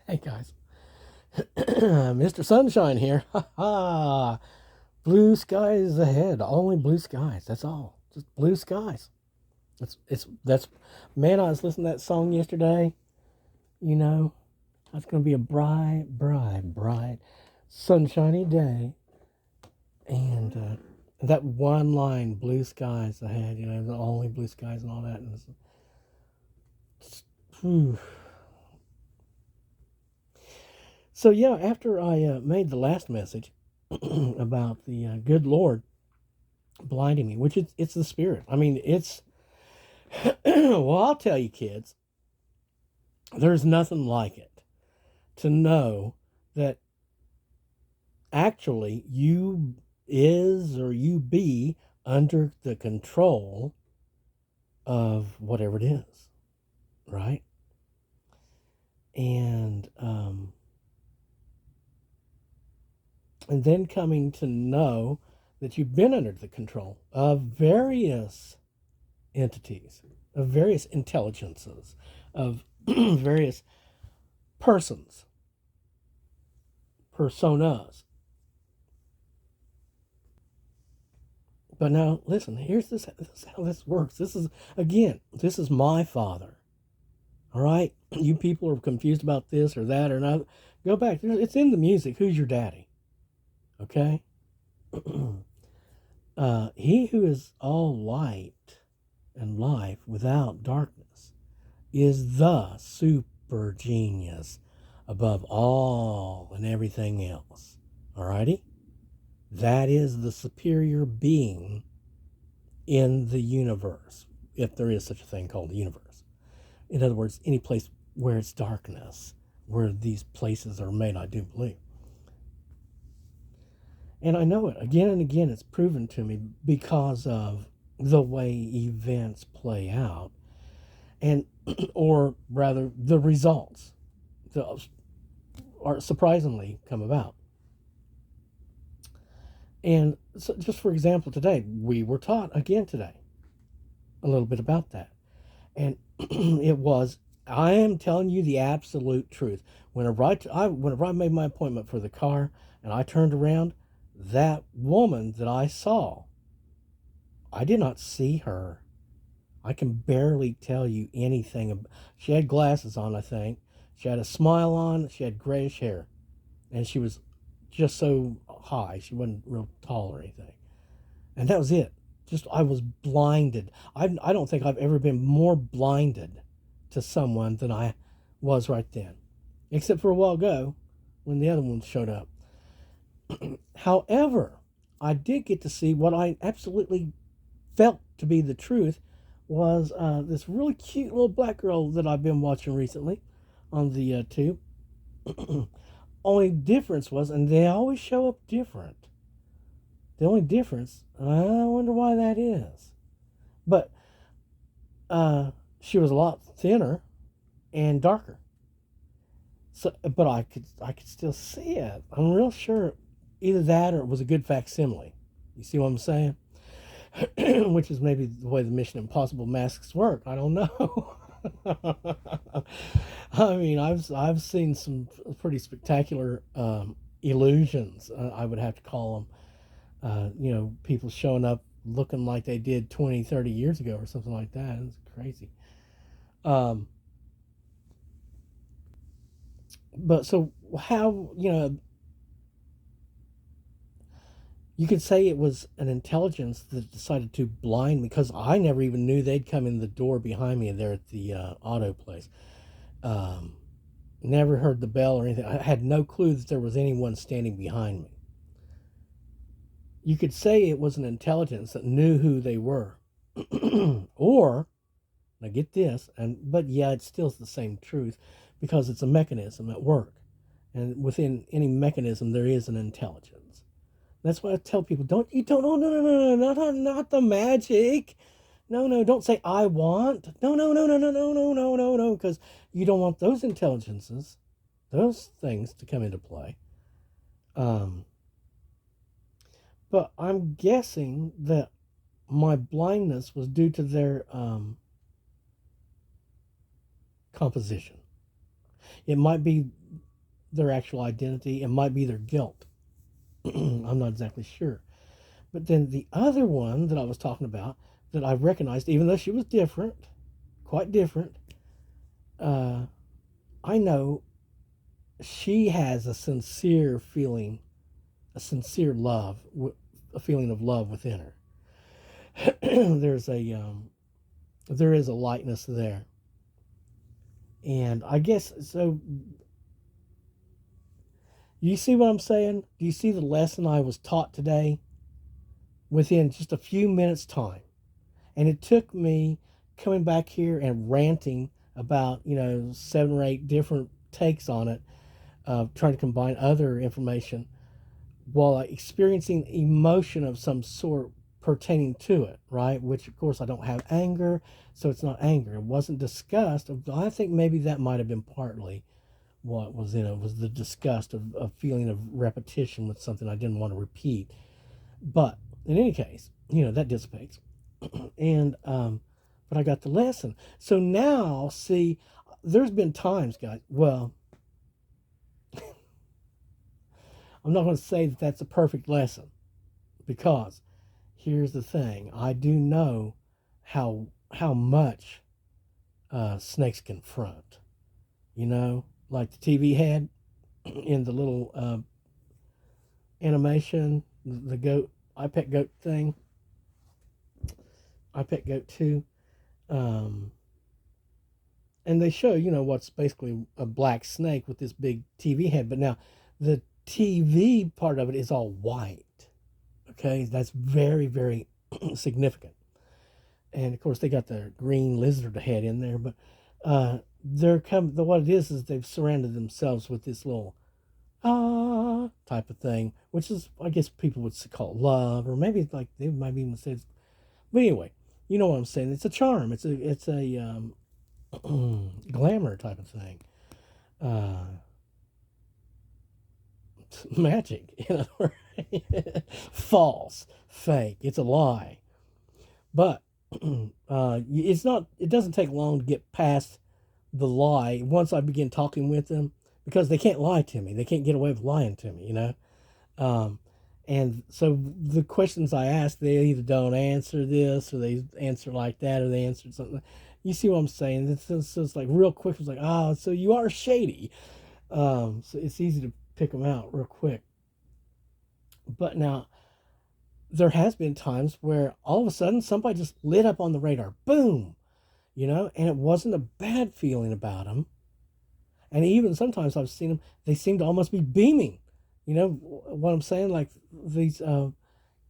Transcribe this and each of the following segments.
Hey guys, Mr. Sunshine here. Ha ha! Blue skies ahead. Only blue skies. That's all. Just blue skies. That's man. I was listening to that song yesterday. You know, it's gonna be a bright, sunshiny day, and that one line, blue skies ahead. You know, the only blue skies and all that. And whew. So yeah, after I made the last message about the good Lord blinding me, which it's the spirit. I mean, it's well, I'll tell you, kids, there's nothing like it to know that actually you is or you be under the control of whatever it is, right? And and then coming to know that you've been under the control of various entities, of various intelligences, of various persons, personas. But now, listen, this is how this works. This is my father. All right? You people are confused about this or that or not. Go back. It's in the music. Who's your daddy? Okay? He who is all light and life without darkness is the super genius above all and everything else. All righty? That is the superior being in the universe, if there is such a thing called the universe. In other words, any place where it's darkness, where these places are made, I do believe. And I know it again and again, it's proven to me because of the way events play out, and or rather, the results that are surprisingly come about. And so just for example, today, we were taught again today a little bit about that. And it was, I am telling you the absolute truth. Whenever I made my appointment for the car and I turned around, that woman that I saw, I did not see her. I can barely tell you anything. She had glasses on, I think. She had a smile on. She had grayish hair. And she was just so high. She wasn't real tall or anything. And that was it. Just, I was blinded. I don't think I've ever been more blinded to someone than I was right then. Except for a while ago when the other one showed up. However, I did get to see what I absolutely felt to be the truth was this really cute little black girl that I've been watching recently on the tube. Only difference was, and they always show up different. The only difference, and I wonder why that is. But she was a lot thinner and darker. So, but I could still see it. I'm real sure either that or it was a good facsimile. You see what I'm saying? Which is maybe the way the Mission Impossible masks work. I don't know. I mean, I've seen some pretty spectacular illusions. I would have to call them. People showing up looking like they did 20, 30 years ago or something like that. It's crazy. Um, but so how, you could say it was an intelligence that decided to blind me because I never even knew they'd come in the door behind me there at the auto place. Um, Never heard the bell or anything. I had no clue that there was anyone standing behind me. You could say it was an intelligence that knew who they were. Or, now get this, but yeah, it's still the same truth because it's a mechanism at work. And within any mechanism, there is an intelligence. That's why I tell people, no, no, no, no, no, not the magic. No, no, don't say I want. No, no, no, no, no, no, no, no, no, no, because you don't want those intelligences, those things to come into play. Um, but I'm guessing that my blindness was due to their composition. It might be their actual identity. It might be their guilt. I'm not exactly sure. But then the other one that I was talking about that I recognized, even though she was different, quite different, uh, I know she has a sincere feeling, a sincere love, a feeling of love within her. There's there is a lightness there, and I guess so. You see what I'm saying? Do you see the lesson I was taught today within just a few minutes' time? And it took me coming back here and ranting about, 7 or 8 different takes on it, trying to combine other information while experiencing emotion of some sort pertaining to it, right? Which, of course, I don't have anger, so it's not anger. It wasn't disgust. I think maybe that might have been partly what was in it, was the disgust of feeling of repetition with something I didn't want to repeat. But in any case, that dissipates. And but I got the lesson. So now, see, there's been times, guys. Well, I'm not going to say that that's a perfect lesson, because here's the thing: I do know how much snakes confront. Like the TV had in the little animation, the goat, I Pet Goat thing, I Pet Goat 2. Um, and they show, what's basically a black snake with this big TV head. But now the TV part of it is all white. Okay, that's very, very significant. And of course, they got the green lizard head in there. But what it is they've surrounded themselves with this little type of thing, which is, I guess, people would call it love, or maybe like they might even say. But anyway, you know what I'm saying? It's a charm. It's a glamour type of thing. Magic, false, fake. It's a lie. But it's not. It doesn't take long to get past the lie once I begin talking with them, because they can't lie to me. They can't get away with lying to me. Um, and so the questions I ask, they either don't answer this, or they answer like that, or they answer something. You see what I'm saying? It's like real quick. It's like, so you are shady. So it's easy to pick them out real quick. But now, there has been times where all of a sudden somebody just lit up on the radar. Boom! And it wasn't a bad feeling about them. And even sometimes I've seen them, they seem to almost be beaming. You know what I'm saying? Like these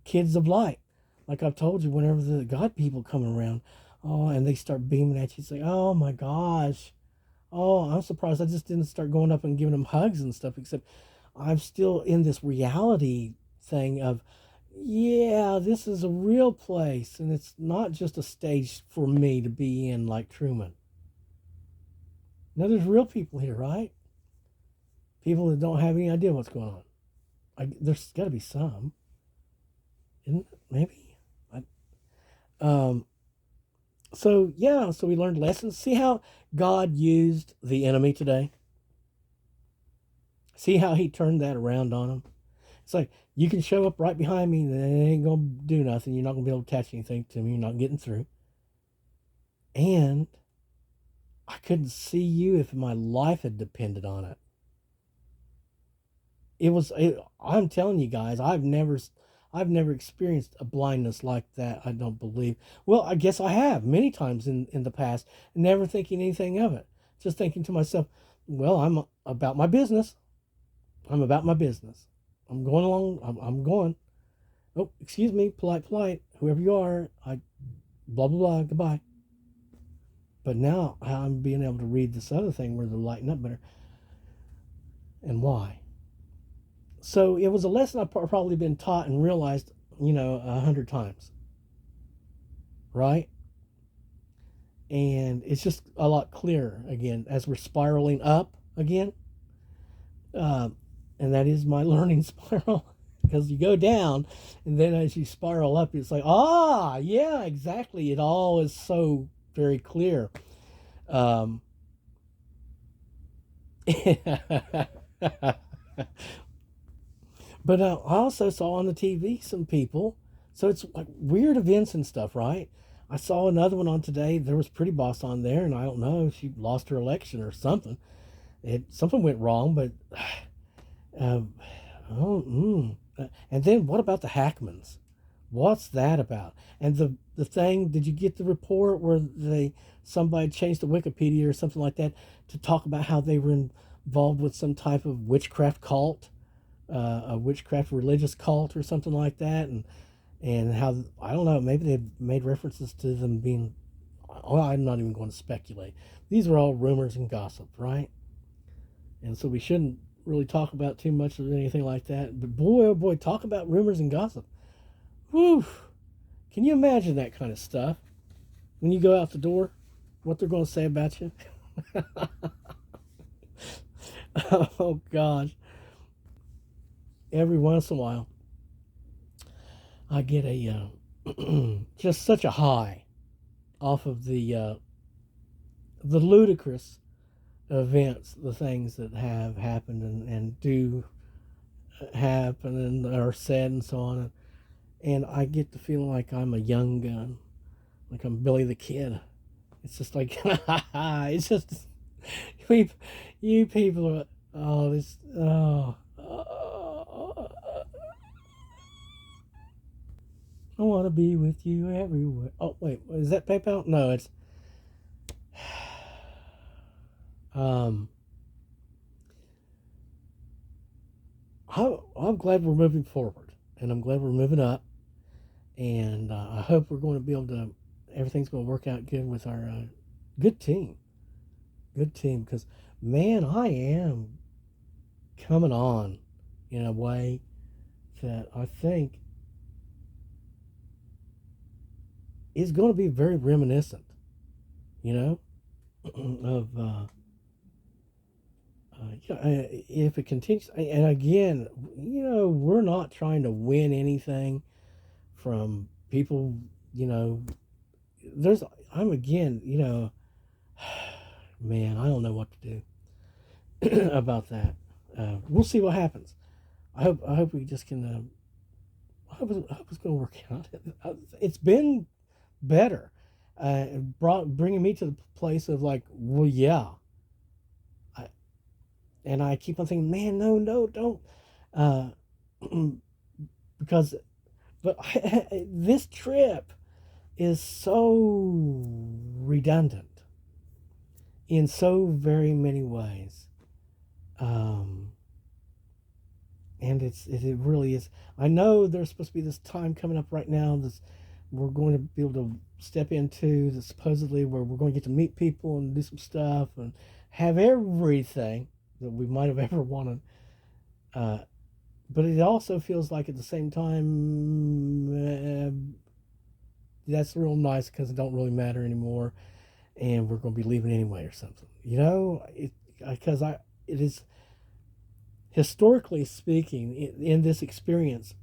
kids of light. Like I've told you, whenever the God people come around, and they start beaming at you, it's like, oh my gosh. Oh, I'm surprised I just didn't start going up and giving them hugs and stuff, except I'm still in this reality thing of, yeah, this is a real place, and it's not just a stage for me to be in like Truman. Now, there's real people here, right? People that don't have any idea what's going on. There's got to be some, isn't it? Maybe. Um. So yeah, so we learned lessons. See how God used the enemy today. See how He turned that around on him. It's like, you can show up right behind me, and it ain't gonna do nothing. You're not gonna be able to attach anything to me. You're not getting through. And I couldn't see you if my life had depended on it. I'm telling you guys, I've never experienced a blindness like that. I don't believe. Well, I guess I have many times in the past, never thinking anything of it. Just thinking to myself, well, I'm about my business. I'm about my business. I'm going along. I'm going. Oh, excuse me, polite, whoever you are. Blah blah blah. Goodbye. But now I'm being able to read this other thing where they're lighting up better. And why? So it was a lesson I've probably been taught and realized, 100 times. Right? And it's just a lot clearer again as we're spiraling up again. And that is my learning spiral. Because you go down, and then as you spiral up, it's like, yeah, exactly. It all is so very clear. But I also saw on the TV some people. So it's like weird events and stuff, right? I saw another one on today. There was Pretty Boss on there, and I don't know if she lost her election or something. Something went wrong, but uh, oh, and then what about the Hackmans? What's that about? And the thing, did you get the report where somebody changed the Wikipedia or something like that to talk about how they were involved with some type of witchcraft cult, a witchcraft religious cult or something like that, and how, I don't know, maybe they made references to them being. Well, I'm not even going to speculate. These are all rumors and gossip, right? And so we shouldn't really talk about too much of anything like that. But boy, oh boy, talk about rumors and gossip. Whew. Can you imagine that kind of stuff when you go out the door? What they're going to say about you? Oh, gosh. Every once in a while, I get a just such a high off of the ludicrous events, the things that have happened and do happen and are said and so on. And I get the feeling like I'm a young gun, like I'm Billy the Kid. It's just like, it's just, we, you people are, oh, this, I want to be with you everywhere. Oh, wait, is that PayPal? No, it's, um, I'm glad we're moving forward, and I'm glad we're moving up, and I hope we're going to be able to, everything's going to work out good with our good team. Good team, because man, I am coming on in a way that I think is going to be very reminiscent, you know, of if it continues. And again, we're not trying to win anything from people, you know. There's, I'm again, man, I don't know what to do about that. We'll see what happens. I hope we just can. I hope it's going to work out. It's been better. Bringing me to the place of like, well, yeah. I, and I keep on thinking, man, no, don't. Uh, because, but this trip is so redundant in so very many ways. Um, and it really is. I know there's supposed to be this time coming up right now. This we're going to be able to step into the supposedly where we're going to get to meet people and do some stuff and have everything that we might have ever wanted. Uh, but it also feels like at the same time that's real nice because it don't really matter anymore, and we're going to be leaving anyway or something. Because it is historically speaking in this experience,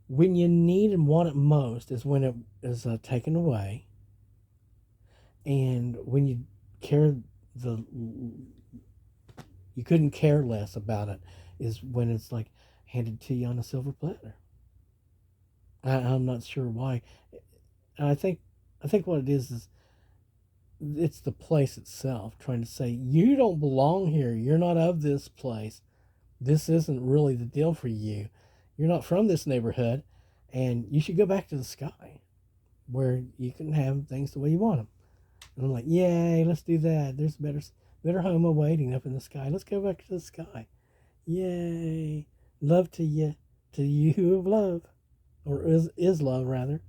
when you need and want it most is when it is taken away, and when care the you couldn't care less about it is when it's like handed to you on a silver platter. I'm not sure why. I think what it is it's the place itself trying to say you don't belong here. You're not of this place. This isn't really the deal for you. You're not from this neighborhood, and you should go back to the sky where you can have things the way you want them. And I'm like, yay, let's do that. There's a better home awaiting up in the sky. Let's go back to the sky. Yay. Love to you of love. Or is love, rather.